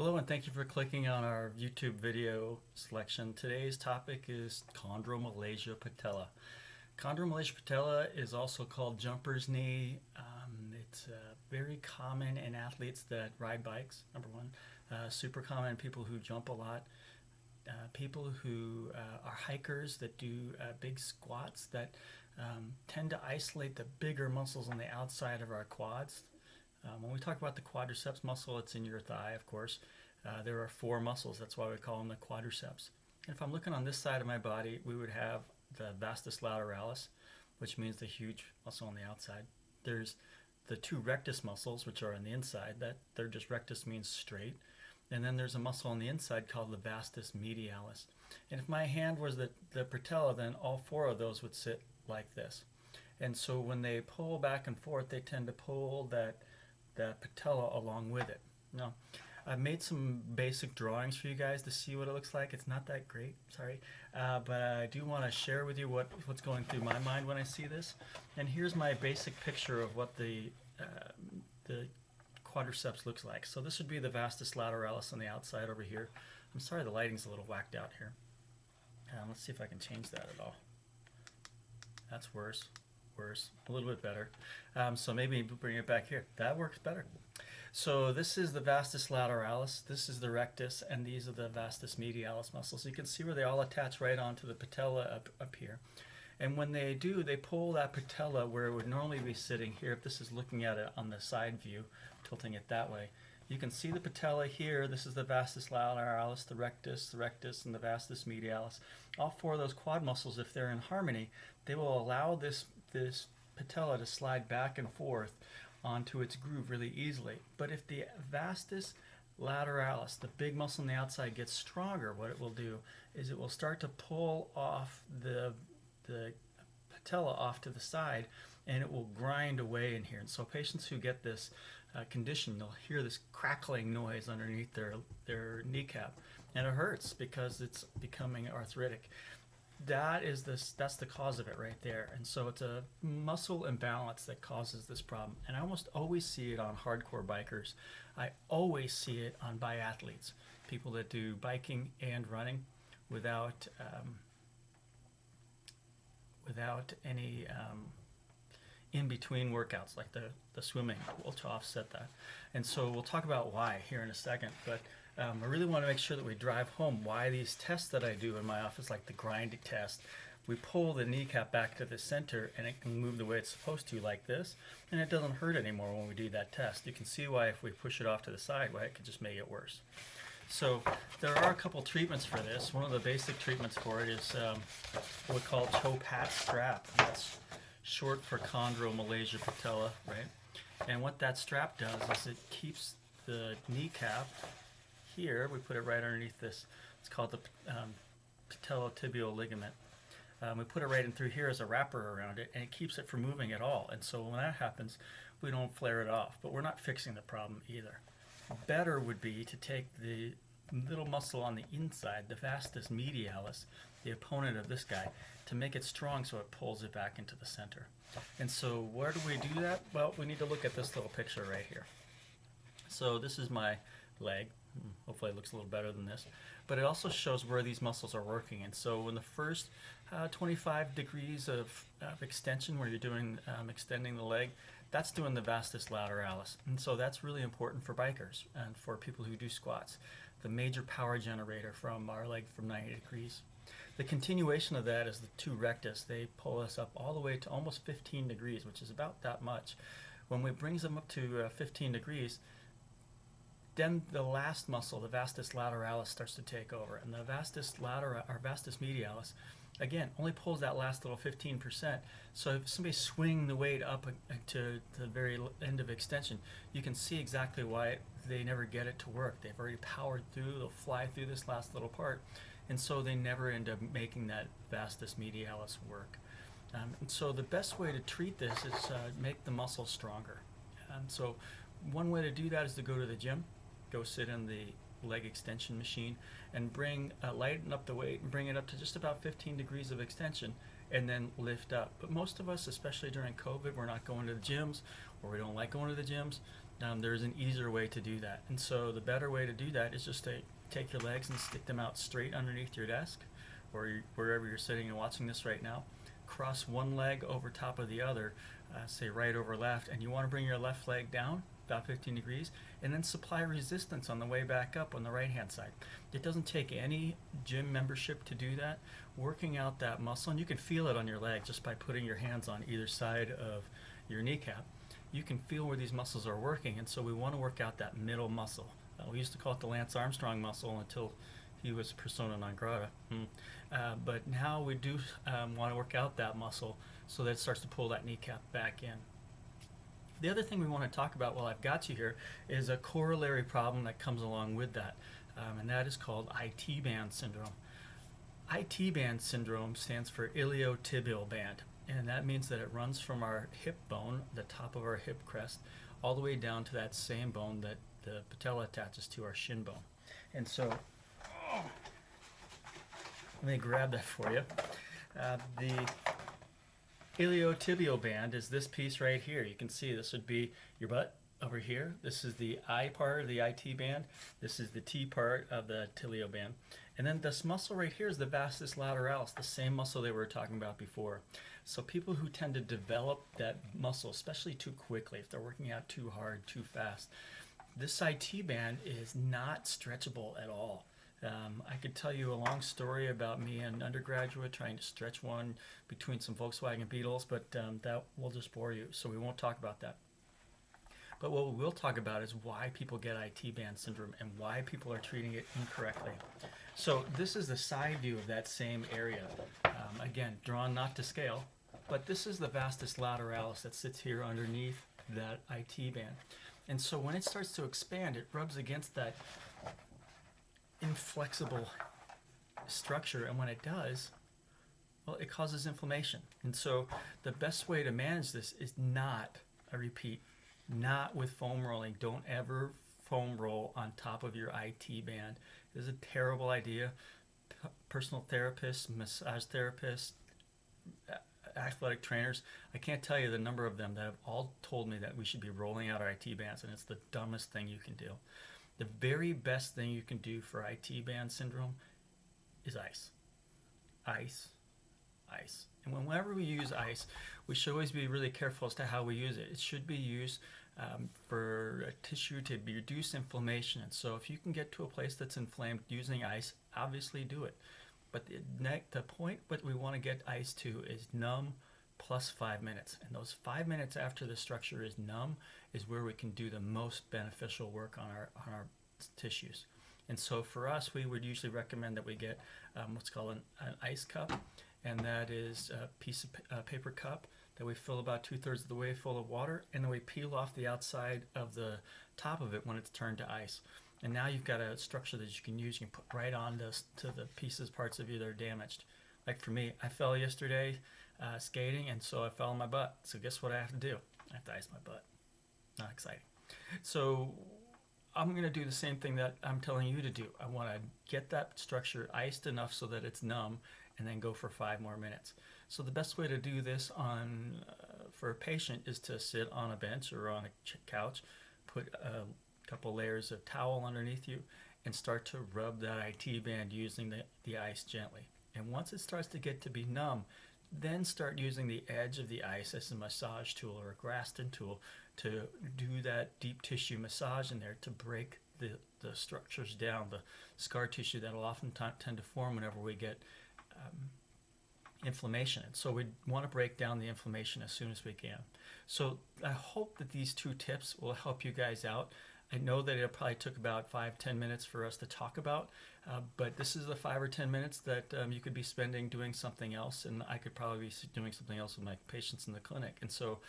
Hello and thank you for clicking on our YouTube video selection. Today's topic is Chondromalacia patella. Chondromalacia patella is also called jumper's knee. It's very common in athletes that ride bikes, number one. Super common in people who jump a lot. People who are hikers that do big squats that tend to isolate the bigger muscles on the outside of our quads. When we talk about the quadriceps muscle, it's in your thigh, of course. There are four muscles. That's why we call them the quadriceps. And if I'm looking on this side of my body, we would have the vastus lateralis, which means the huge muscle on the outside. There's the two rectus muscles, which are on the inside. They're just rectus means straight. And then there's a muscle on the inside called the vastus medialis. And if my hand was the patella, then all four of those would sit like this. And so when they pull back and forth, they tend to pull that patella along with it. Now, I've made some basic drawings for you guys to see what it looks like. It's not that great, sorry, but I do want to share with you what's going through my mind when I see this. And here's my basic picture of what the quadriceps looks like. So this would be the vastus lateralis on the outside over here. I'm sorry the lighting's a little whacked out here. Let's see if I can change that at all. That's worse, a little bit better. So maybe bring it back here. That works better. So this is the vastus lateralis, this is the rectus, and these are the vastus medialis muscles. You can see where they all attach right onto the patella up here. And when they do, they pull that patella where it would normally be sitting here. If this is looking at it on the side view, tilting it that way, you can see the patella here. This is the vastus lateralis, the rectus, and the vastus medialis. All four of those quad muscles, if they're in harmony, they will allow this patella to slide back and forth onto its groove really easily. But if the vastus lateralis, the big muscle on the outside, gets stronger, what it will do is it will start to pull off the patella off to the side, and it will grind away in here. And so patients who get this condition, they'll hear this crackling noise underneath their kneecap, and it hurts because it's becoming arthritic. That's the cause of it right there. And so it's a muscle imbalance that causes this problem. And I almost always see it on hardcore bikers. I always see it on biathletes, people that do biking and running without any in-between workouts like the swimming will to offset that. And so we'll talk about why here in a second, but I really want to make sure that we drive home why these tests that I do in my office, like the grinding test, we pull the kneecap back to the center and it can move the way it's supposed to, like this, and it doesn't hurt anymore when we do that test. You can see why if we push it off to the side, why it could just make it worse. So there are a couple treatments for this. One of the basic treatments for it is what we call toe-pat strap. That's short for chondromalacia patella, right? And what that strap does is it keeps the kneecap here. We put it right underneath this. It's called the patellatibial ligament. We put it right in through here as a wrapper around it, and it keeps it from moving at all. And so when that happens, we don't flare it off, but we're not fixing the problem either. Better would be to take the little muscle on the inside, the vastus medialis, the opponent of this guy, to make it strong so it pulls it back into the center. And so where do we do that? Well, we need to look at this little picture right here. So this is my leg. Hopefully it looks a little better than this. But it also shows where these muscles are working. And so in the first 25 degrees of extension, where you're doing extending the leg, that's doing the vastus lateralis. And so that's really important for bikers and for people who do squats. The major power generator from our leg from 90 degrees. The continuation of that is the two rectus. They pull us up all the way to almost 15 degrees, which is about that much. When it brings them up to 15 degrees, then the last muscle, the vastus lateralis, starts to take over. And the vastus medialis, again, only pulls that last little 15%. So if somebody's swinging the weight up to the very end of extension, you can see exactly why they never get it to work. They've already powered through, they'll fly through this last little part, and so they never end up making that vastus medialis work. And so the best way to treat this is make the muscle stronger. And so one way to do that is to go to the gym, go sit in the leg extension machine, and lighten up the weight and bring it up to just about 15 degrees of extension, and then lift up. But most of us, especially during COVID, we're not going to the gyms, or we don't like going to the gyms, There's an easier way to do that. And so the better way to do that is just to take your legs and stick them out straight underneath your desk or wherever you're sitting and watching this right now. Cross one leg over top of the other, say right over left, and you want to bring your left leg down about 15 degrees and then supply resistance on the way back up on the right hand side. It doesn't take any gym membership to do that. Working out that muscle, and you can feel it on your leg just by putting your hands on either side of your kneecap. You can feel where these muscles are working, and so we want to work out that middle muscle. We used to call it the Lance Armstrong muscle until he was persona non grata. But now we do want to work out that muscle so that it starts to pull that kneecap back in. The other thing we want to talk about while I've got you here is a corollary problem that comes along with that, and that is called IT band syndrome. IT band syndrome stands for iliotibial band, and that means that it runs from our hip bone, the top of our hip crest, all the way down to that same bone that the patella attaches to our shin bone. And so, let me grab that for you. The iliotibial band is this piece right here. You can see this would be your butt over here. This is the I part of the IT band. This is the T part of the tilio band. And then this muscle right here is the vastus lateralis, the same muscle they were talking about before. So people who tend to develop that muscle, especially too quickly, if they're working out too hard, too fast, this IT band is not stretchable at all. I could tell you a long story about me, an undergraduate, trying to stretch one between some Volkswagen Beetles, but that will just bore you, so we won't talk about that. But what we will talk about is why people get IT band syndrome and why people are treating it incorrectly. So this is the side view of that same area. Again, drawn not to scale, but this is the vastus lateralis that sits here underneath that IT band. And so when it starts to expand, it rubs against that inflexible structure, and when it does, well, it causes inflammation. And so the best way to manage this is not, I repeat, not with foam rolling. Don't ever foam roll on top of your IT band. It is a terrible idea. Personal therapists, massage therapists, athletic trainers, I can't tell you the number of them that have all told me that we should be rolling out our IT bands, and it's the dumbest thing you can do. The very best thing you can do for IT band syndrome is ice. Ice. Ice. And whenever we use ice, we should always be really careful as to how we use it. It should be used for a tissue to reduce inflammation. And so if you can get to a place that's inflamed using ice, obviously do it. But the point what we want to get ice to is numb plus 5 minutes. And those 5 minutes after the structure is numb is where we can do the most beneficial work on our tissues. And so for us, we would usually recommend that we get what's called an ice cup, and that is a piece of paper cup that we fill about 2/3 of the way full of water, and then we peel off the outside of the top of it when it's turned to ice. And now you've got a structure that you can use. You can put right on to the parts of you that are damaged. Like for me, I fell yesterday skating, and so I fell on my butt. So guess what I have to do? I have to ice my butt. Not exciting. So I'm going to do the same thing that I'm telling you to do. I want to get that structure iced enough so that it's numb, and then go for 5 more minutes. So the best way to do this for a patient is to sit on a bench or on a couch, put a couple layers of towel underneath you, and start to rub that IT band using the ice gently. And once it starts to get to be numb, then start using the edge of the ice as a massage tool or a Graston tool to do that deep tissue massage in there to break the structures down, the scar tissue that will often tend to form whenever we get inflammation. And so we want to break down the inflammation as soon as we can. So I hope that these 2 tips will help you guys out. I know that it probably took about 5-10 minutes for us to talk about, but this is the 5 or 10 minutes that you could be spending doing something else, and I could probably be doing something else with my patients in the clinic. And so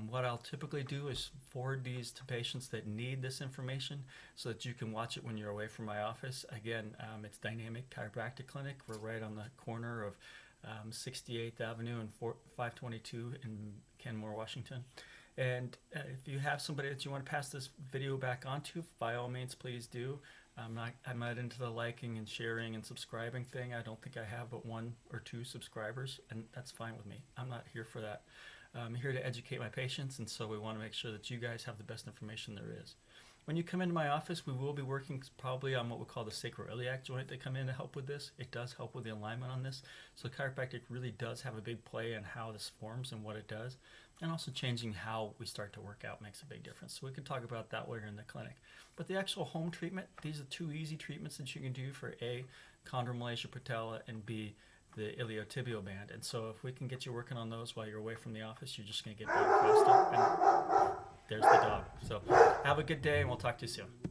what I'll typically do is forward these to patients that need this information so that you can watch it when you're away from my office. Again, it's Dynamic Chiropractic Clinic. We're right on the corner of 68th Avenue and 522 in Kenmore, Washington. And if you have somebody that you want to pass this video back onto, by all means, please do. I'm not into the liking and sharing and subscribing thing. I don't think I have but 1 or 2 subscribers, and that's fine with me. I'm not here for that. I'm here to educate my patients, and so we want to make sure that you guys have the best information there is. When you come into my office, we will be working probably on what we call the sacroiliac joint to come in to help with this. It does help with the alignment on this. So chiropractic really does have a big play in how this forms and what it does. And also changing how we start to work out makes a big difference. So we can talk about that while you're in the clinic. But the actual home treatment, these are 2 easy treatments that you can do for A, chondromalacia patella, and B, the iliotibial band. And so if we can get you working on those while you're away from the office, you're just going to get better faster. And there's the dog. So have a good day, and we'll talk to you soon.